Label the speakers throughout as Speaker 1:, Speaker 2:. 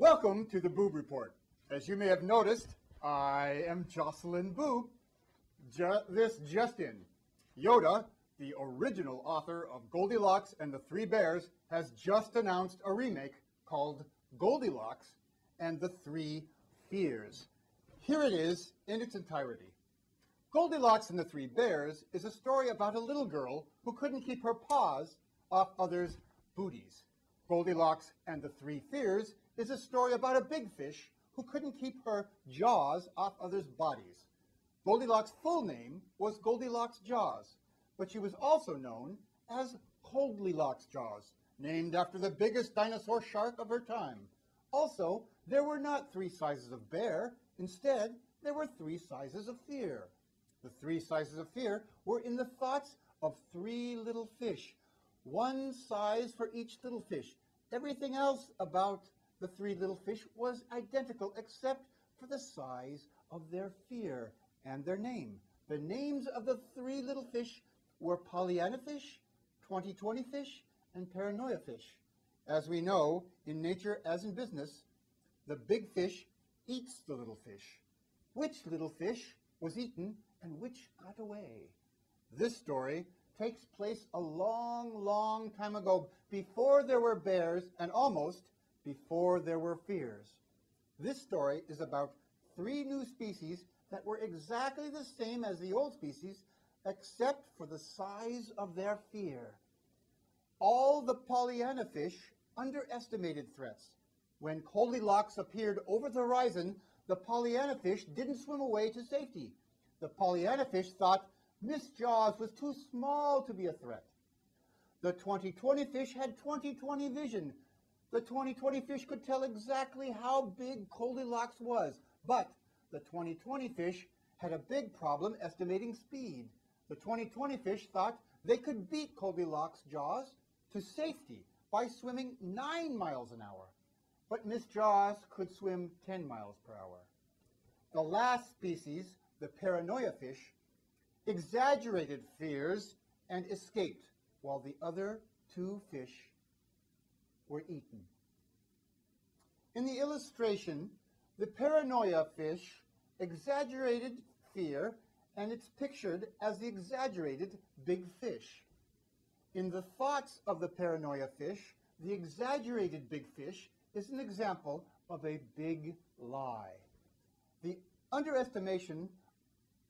Speaker 1: Welcome to the Boob Report. As you may have noticed, I am Jocelyn Boob. This just in. Yoda, the original author of Goldilocks and the Three Bears, has just announced a remake called Goldilocks and the Three Fears. Here it is in its entirety. Goldilocks and the Three Bears is a story about a little girl who couldn't keep her paws off others' booties. Goldilocks and the Three Fears is a story about a big fish who couldn't keep her jaws off others' bodies. Goldilocks' full name was Goldilocks Jaws, but she was also known as Goldilocks Jaws, named after the biggest dinosaur shark of her time. Also, there were not three sizes of bear. Instead, there were three sizes of fear. The three sizes of fear were in the thoughts of three little fish, one size for each little fish. Everything else about the three little fish was identical except for the size of their fear and their name. The names of the three little fish were Pollyanna fish, 20/20 fish, and paranoia fish. As we know, in nature as in business, the big fish eats the little fish. Which little fish was eaten and which got away? This story takes place a long, long time ago, before there were bears and almost before there were fears. This story is about three new species that were exactly the same as the old species, except for the size of their fear. All the Pollyanna fish underestimated threats. When Goldilocks appeared over the horizon, the Pollyanna fish didn't swim away to safety. The Pollyanna fish thought Miss Jaws was too small to be a threat. The 20/20 fish had 20/20 vision. The 20/20 fish could tell exactly how big Goldilocks was, but the 20/20 fish had a big problem estimating speed. The 20/20 fish thought they could beat Goldilocks Jaws to safety by swimming 9 miles an hour, but Miss Jaws could swim 10 miles per hour. The last species, the paranoia fish, exaggerated fears and escaped, while the other two fish were eaten. In the illustration, the paranoia fish exaggerated fear, and it's pictured as the exaggerated big fish. In the thoughts of the paranoia fish, the exaggerated big fish is an example of a big lie. The underestimation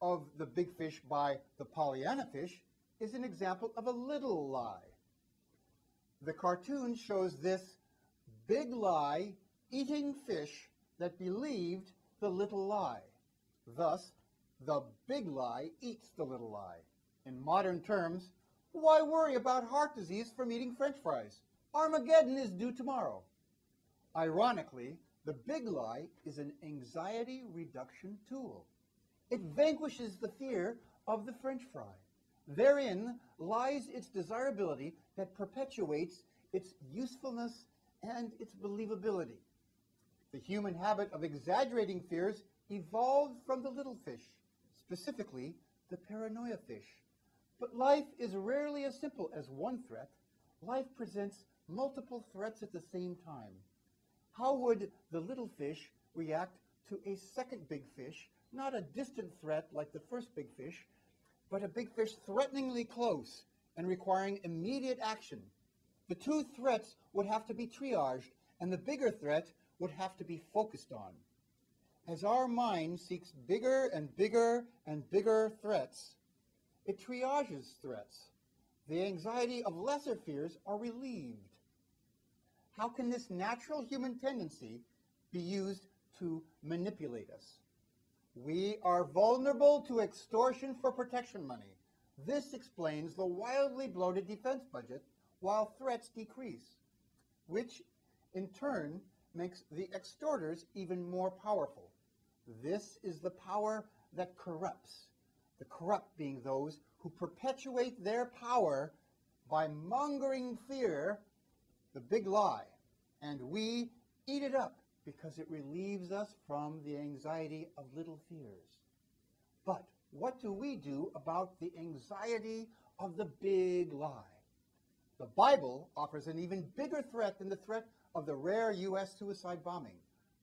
Speaker 1: of the big fish by the Pollyanna fish is an example of a little lie. The cartoon shows this big lie eating fish that believed the little lie. Thus, the big lie eats the little lie. In modern terms, why worry about heart disease from eating French fries? Armageddon is due tomorrow. Ironically, the big lie is an anxiety reduction tool. It vanquishes the fear of the French fry. Therein lies its desirability that perpetuates its usefulness and its believability. The human habit of exaggerating fears evolved from the little fish, specifically the paranoia fish. But life is rarely as simple as one threat. Life presents multiple threats at the same time. How would the little fish react to a second big fish, not a distant threat like the first big fish, but a big fish threateningly close and requiring immediate action? The two threats would have to be triaged, and the bigger threat would have to be focused on. As our mind seeks bigger and bigger and bigger threats, it triages threats. The anxiety of lesser fears are relieved. How can this natural human tendency be used to manipulate us? We are vulnerable to extortion for protection money. This explains the wildly bloated defense budget while threats decrease, which in turn makes the extorters even more powerful. This is the power that corrupts, the corrupt being those who perpetuate their power by mongering fear, the big lie, and we eat it up because it relieves us from the anxiety of little fears. But what do we do about the anxiety of the big lie? The Bible offers an even bigger threat than the threat of the rare U.S. suicide bombing,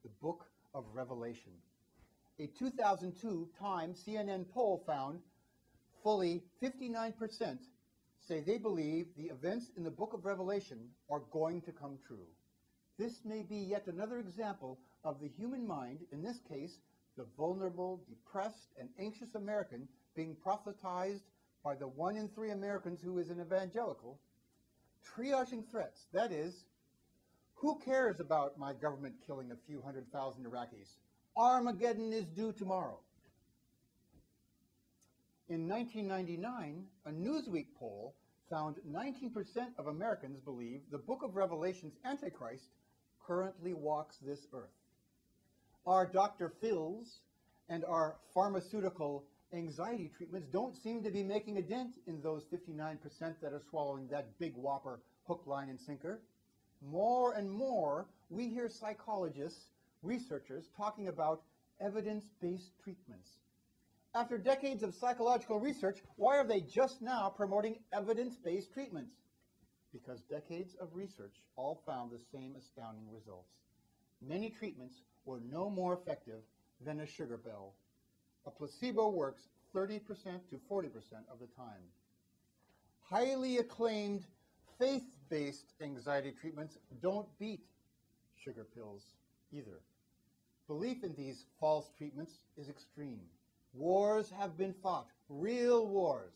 Speaker 1: the Book of Revelation. A 2002 Time CNN poll found fully 59% say they believe the events in the Book of Revelation are going to come true. This may be yet another example of the human mind, in this case, the vulnerable, depressed, and anxious American being prophetized by the 1 in 3 Americans who is an evangelical, triaging threats. That is, who cares about my government killing a few 100,000 Iraqis? Armageddon is due tomorrow. In 1999, a Newsweek poll found 19% of Americans believe the Book of Revelation's Antichrist currently walks this earth. Our Dr. Phils and our pharmaceutical anxiety treatments don't seem to be making a dent in those 59% that are swallowing that big whopper hook, line, and sinker. More and more, we hear psychologists, researchers talking about evidence-based treatments. After decades of psychological research, why are they just now promoting evidence-based treatments? Because decades of research all found the same astounding results. Many treatments were no more effective than a sugar pill. A placebo works 30% to 40% of the time. Highly acclaimed faith-based anxiety treatments don't beat sugar pills either. Belief in these false treatments is extreme. Wars have been fought, real wars.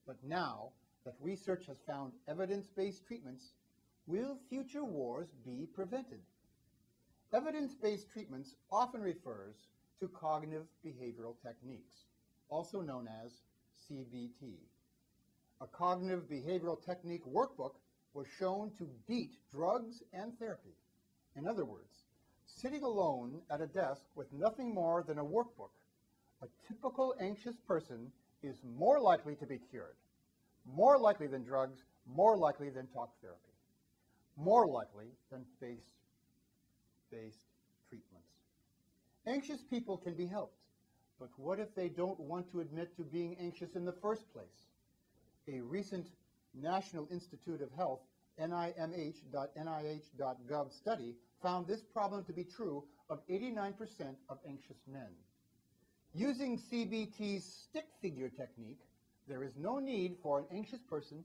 Speaker 1: But now that research has found evidence-based treatments, will future wars be prevented? Evidence-based treatments often refers to cognitive behavioral techniques, also known as CBT. A cognitive behavioral technique workbook was shown to beat drugs and therapy. In other words, sitting alone at a desk with nothing more than a workbook, a typical anxious person is more likely to be cured, more likely than drugs, more likely than talk therapy, more likely than faith-based treatments. Anxious people can be helped, but what if they don't want to admit to being anxious in the first place? A recent National Institute of Health, NIMH.nih.gov study found this problem to be true of 89% of anxious men. Using CBT's stick figure technique, there is no need for an anxious person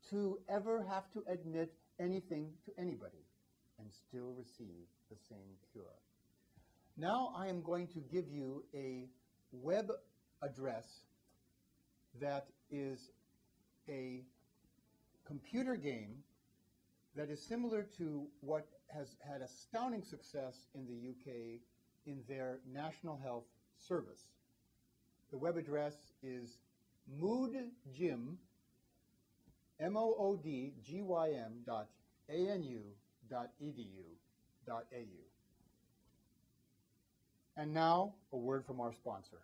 Speaker 1: to ever have to admit anything to anybody and still receive the same cure. Now I am going to give you a web address that is a computer game that is similar to what has had astounding success in the UK in their National Health Service. The web address is moodgym, moodgym.anu.edu.au. And now, a word from our sponsor.